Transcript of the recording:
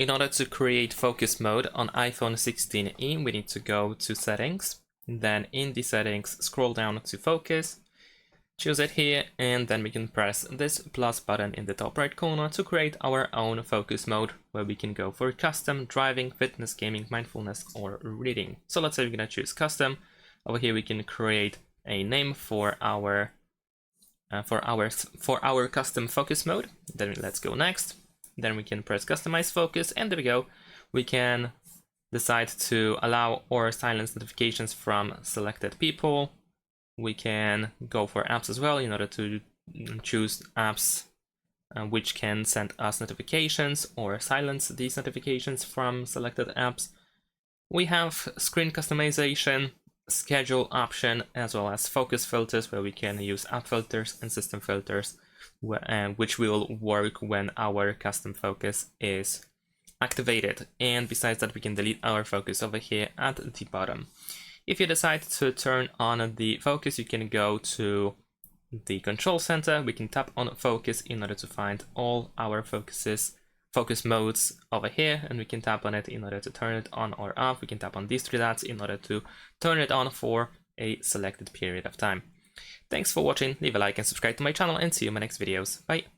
In order to create focus mode on iPhone 16e, we need to go to settings, then in the settings, scroll down to focus, choose it here, and then we can press this plus button in the top right corner to create our own focus mode, where we can go for custom, driving, fitness, gaming, mindfulness, or reading. So let's say we're gonna choose custom. Over here we can create a name for our custom focus mode. Then let's go next. Then we can press customize focus, and there we go. We can decide to allow or silence notifications from selected people. We can go for apps as well in order to choose apps which can send us notifications or silence these notifications from selected apps. We have screen customization, schedule option, as well as focus filters, where we can use app filters and system filters, which will work when our custom focus is activated. And besides that, we can delete our focus over here at the bottom. If you decide to turn on the focus, you can go to the control center. We can tap on focus in order to find all our focus modes over here, and we can tap on it in order to turn it on or off. We can tap on these three dots in order to turn it on for a selected period of time. Thanks for watching, leave a like and subscribe to my channel, and see you in my next videos. Bye!